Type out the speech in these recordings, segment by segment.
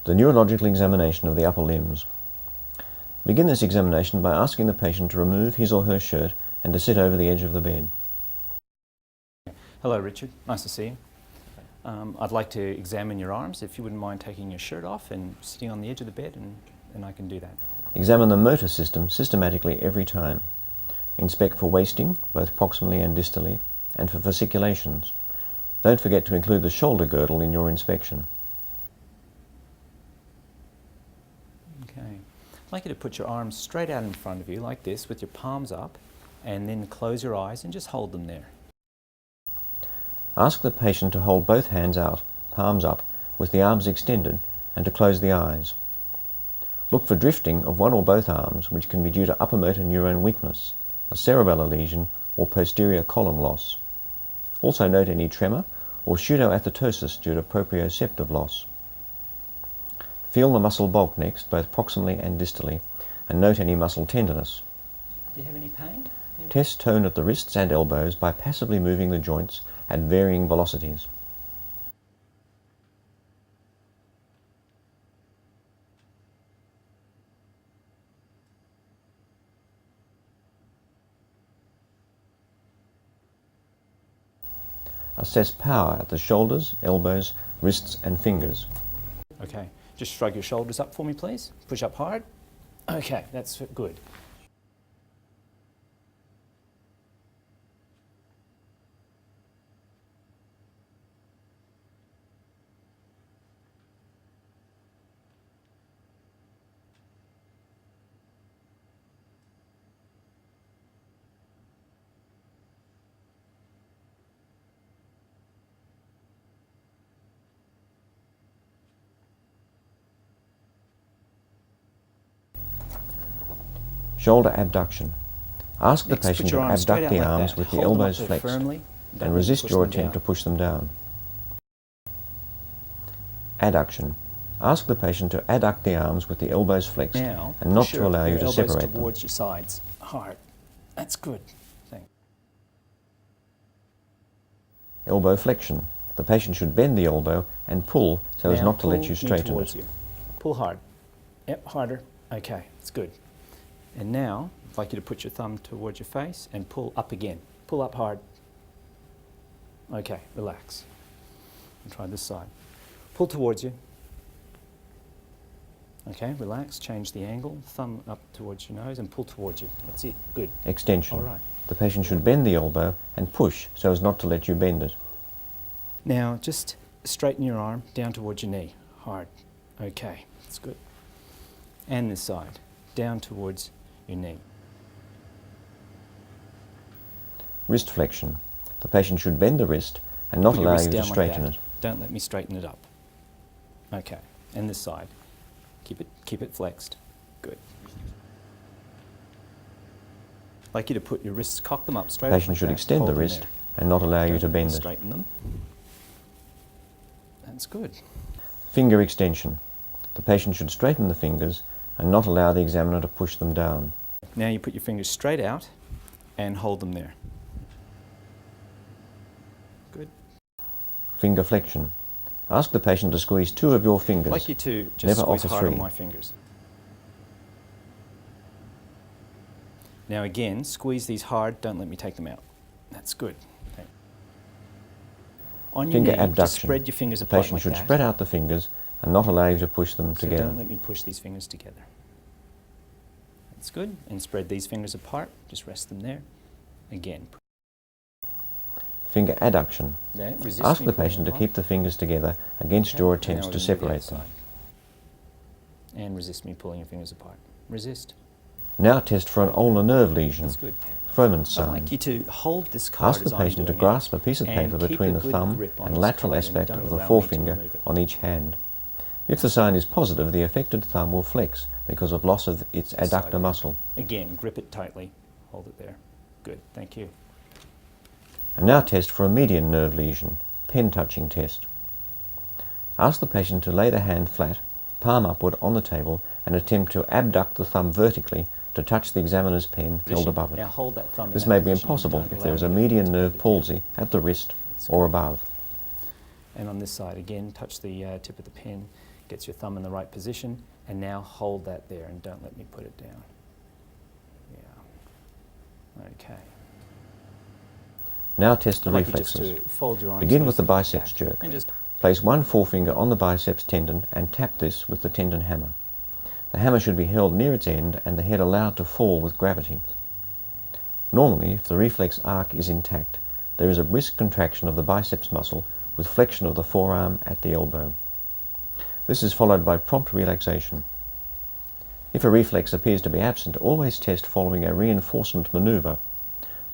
The neurological examination of the upper limbs. Begin this examination by asking the patient to remove his or her shirt and to sit over the edge of the bed. Hello Richard, nice to see you. I'd like to examine your arms. If you wouldn't mind taking your shirt off and sitting on the edge of the bed, and I can do that. Examine the motor system systematically every time. Inspect for wasting, both proximally and distally, and for fasciculations. Don't forget to include the shoulder girdle in your inspection. Okay. I'd like you to put your arms straight out in front of you like this with your palms up, and then close your eyes and just hold them there. Ask the patient to hold both hands out, palms up, with the arms extended, and to close the eyes. Look for drifting of one or both arms, which can be due to upper motor neurone weakness, a cerebellar lesion, or posterior column loss. Also note any tremor or pseudoathetosis due to proprioceptive loss. Feel the muscle bulk next, both proximally and distally, and note any muscle tenderness. Do you have any pain? Test tone at the wrists and elbows by passively moving the joints at varying velocities. Assess power at the shoulders, elbows, wrists and fingers. Okay, just shrug your shoulders up for me please. Push up hard. Okay, that's good. Shoulder abduction. Ask the Next, patient put your to arms straight abduct the out like arms that. with the Hold them up elbows there flexed firmly. Don't and let resist me push your them attempt to down. push them down. Adduction. Ask the patient to adduct the arms with the elbows flexed Now, and not push to allow you your to elbows separate them. towards your sides. Hard. That's good. Thanks. Elbow flexion. The patient should bend the elbow and pull so as Now not to let pull you me straighten towards it. you. Pull hard. Yep, harder. Okay, that's good. And now, I'd like you to put your thumb towards your face and pull up again. Pull up hard. Okay, relax. And try this side. Pull towards you. Okay, relax. Change the angle. Thumb up towards your nose and pull towards you. That's it. Good. Extension. All right. The patient should bend the elbow and push so as not to let you bend it. Now, just straighten your arm down towards your knee. Hard. Okay, that's good. And this side. Down towards your knee. Wrist flexion. The patient should bend the wrist and not Put your allow wrist you to down like straighten that. it. Don't let me straighten it up. Okay, and this side. Keep it flexed. Good. I'd like you to put your wrists, cock them up straight The up patient like should that. extend Hold the them wrist there. and not allow you Don't to let me bend it. straighten them. That's good. Finger extension. The patient should straighten the fingers and not allow the examiner to push them down. Now you put your fingers straight out and hold them there. Good. Finger flexion. Ask the patient to squeeze 2 of your fingers. I'd like you to just Never squeeze offer hard on 3. my fingers. Now again, squeeze these hard, don't let me take them out. That's good. Okay. On your Finger knee, just abduction. spread your fingers The apart patient like should that. spread out the fingers and not allow you to push them So together. don't let me push these fingers together. That's good. And spread these fingers apart. Just rest them there. Again. Finger adduction. There. Resist Ask me the pulling patient to apart. keep the fingers together against Okay. your And attempts now to we're gonna do the separate other them. side. And resist me pulling your fingers apart. Resist. Now test for an ulnar nerve lesion, That's good. Frohman's I'd sign. like you to hold this card Ask as the I'm patient to doing it, grasp a piece of and paper keep between a the good thumb grip on and this lateral card and aspect don't of the allow me to forefinger move it. on each hand. If the sign is positive, the affected thumb will flex because of loss of its This side. adductor muscle. Again, grip it tightly. Hold it there. Good. Thank you. And now test for a median nerve lesion, pen touching test. Ask the patient to lay the hand flat, palm upward on the table, and attempt to abduct the thumb vertically to touch the examiner's pen held Position. above it. Now hold that thumb in This that may be position and impossible don't if allow there is a me to median bend nerve it. palsy at the wrist That's or good. above. And on this side, again, touch the tip of the pen Gets your thumb in the right position, and now hold that there and don't let me put it down. Yeah. Okay. Now test the I'd like you just reflexes. to fold your arms Begin with the loosely like biceps that, jerk. and just Place one forefinger on the biceps tendon and tap this with the tendon hammer. The hammer should be held near its end and the head allowed to fall with gravity. Normally, if the reflex arc is intact, there is a brisk contraction of the biceps muscle with flexion of the forearm at the elbow. This is followed by prompt relaxation. If a reflex appears to be absent, always test following a reinforcement maneuver.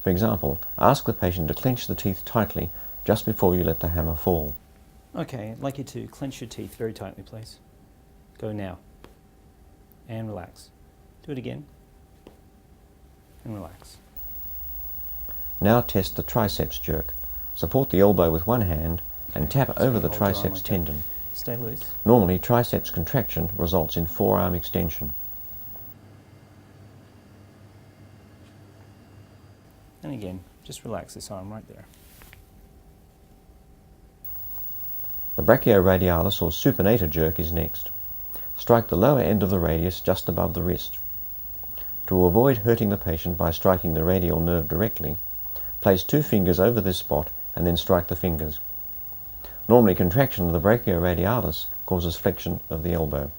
For example, ask the patient to clench the teeth tightly just before you let the hammer fall. Okay, I'd like you to clench your teeth very tightly, please. Go now. And relax. Do it again. And relax. Now test the triceps jerk. Support the elbow with one hand and tap over the hold your arm triceps like that. tendon. Stay loose. Normally, triceps contraction results in forearm extension. And again, just relax this arm right there. The brachioradialis or supinator jerk is next. Strike the lower end of the radius just above the wrist. To avoid hurting the patient by striking the radial nerve directly, place two fingers over this spot and then strike the fingers. Normally, contraction of the brachioradialis causes flexion of the elbow.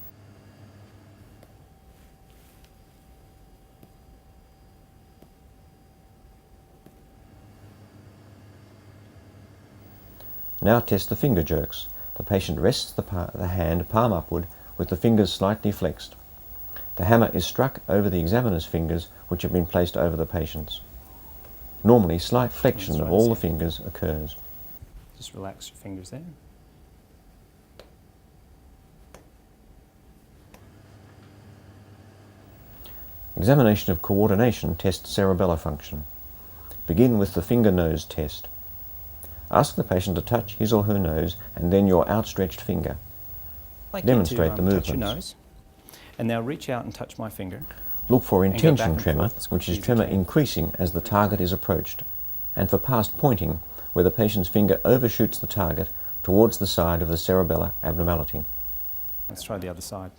Now test the finger jerks. The patient rests the hand palm upward with the fingers slightly flexed. The hammer is struck over the examiner's fingers, which have been placed over the patient's. Normally, slight flexion of all the fingers occurs. Just relax your fingers there. Examination of coordination tests cerebellar function. Begin with the finger-nose test. Ask the patient to touch his or her nose and then your outstretched finger. Demonstrate the movements. Touch your nose, and now reach out and touch my finger. Look for And go back intention and tremor, forth as which quickly is as you tremor can. increasing as the target is approached, and for past pointing, where the patient's finger overshoots the target towards the side of the cerebellar abnormality. Let's try the other side.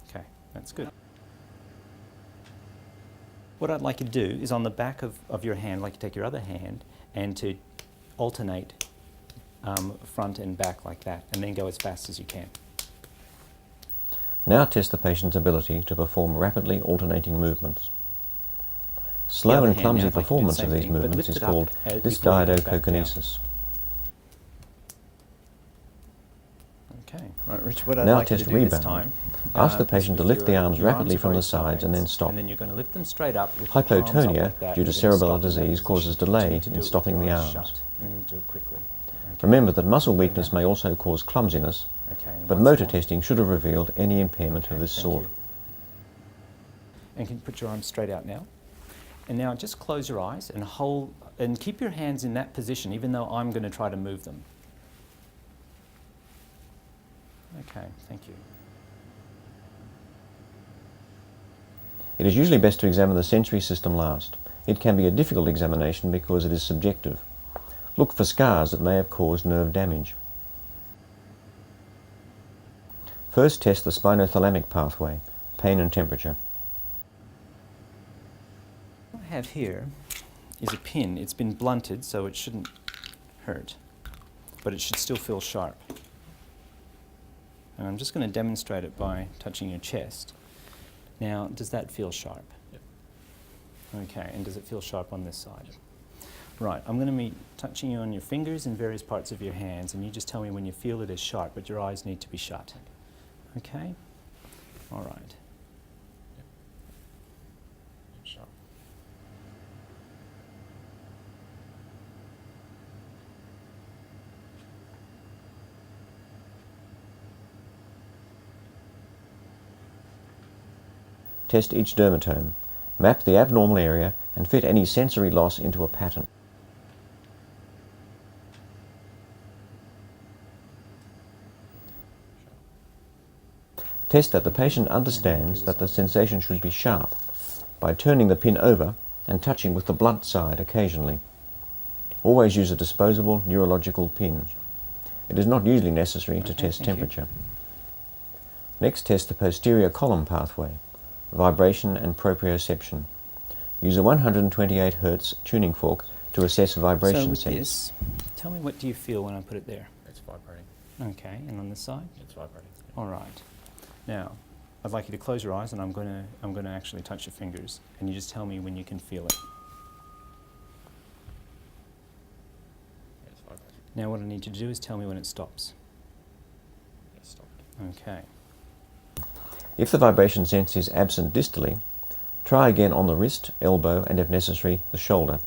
Okay, that's good. What I'd like you to do is on the back of your hand, like you take your other hand and to alternate front and back like that, and then go as fast as you can. Now test the patient's ability to perform rapidly alternating movements. Slow other and hand, clumsy now, if I could do the performance of same these thing, but movements lift is it up, called before you go back down. dysdiadochokinesis. Okay, right, Rich, what I'd Now like you test to do this rebound. time. Ask the is patient to with lift the arms rapidly from the sides and then stop. And then you're going to lift them straight up with the palms up Hypotonia, like that, due to and you're gonna cerebellar stop in that disease, position. causes But you delay need to do in it with stopping your the eyes arms. shut, and you need to do it quickly. Okay. Remember that muscle weakness may also cause clumsiness, Okay, and but once motor more. testing should have revealed any impairment Okay, of this thank sort. you. And can you put your arms straight out now? And now just close your eyes and hold, and keep your hands in that position, even though I'm going to try to move them. Okay, thank you. It is usually best to examine the sensory system last. It can be a difficult examination because it is subjective. Look for scars that may have caused nerve damage. First, test the spinothalamic pathway, pain and temperature. What I have here is a pin. It's been blunted, so it shouldn't hurt, but it should still feel sharp. And I'm just going to demonstrate it by touching your chest. Now, does that feel sharp? Yep. Okay, and does it feel sharp on this side? Right, I'm going to be touching you on your fingers and various parts of your hands, and you just tell me when you feel it is sharp, but your eyes need to be shut. Okay? All right. Sharp. Test each dermatome. Map the abnormal area and fit any sensory loss into a pattern. Test that the patient understands that the sensation should be sharp by turning the pin over and touching with the blunt side occasionally. Always use a disposable neurological pin. It is not usually necessary to test thank you. temperature. Next, test the posterior column pathway, vibration and proprioception. Use a 128 Hz tuning fork to assess vibration So with sense. this, tell me, what do you feel when I put it there? It's vibrating. Okay, and on this side? It's vibrating. All right. Now, I'd like you to close your eyes, and I'm going to actually touch your fingers, and you just tell me when you can feel it. It's vibrating. Now, what I need you to do is tell me when it stops. It's stopped. Okay. If the vibration sense is absent distally, try again on the wrist, elbow, and if necessary, the shoulder.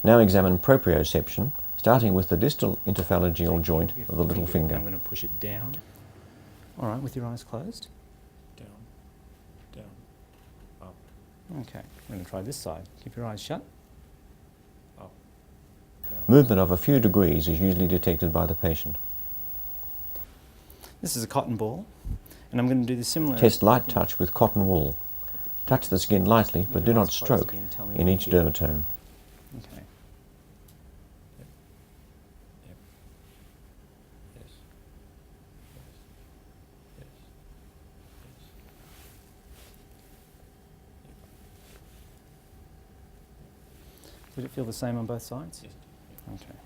Now examine proprioception, starting with the distal interphalangeal joint of the little finger. I'm going to push it down. All right, with your eyes closed. Down. Down. Up. Okay, I'm going to try this side. Keep your eyes shut. Up. Down. Movement of a few degrees is usually detected by the patient. This is a cotton ball, and I'm going to do the similar... Test light touch with cotton wool. Touch the skin lightly, but do not stroke in each dermatome. Okay. Yep. Yes. Yes. Yes. Yes. Did it feel the same on both sides? Yes. Okay.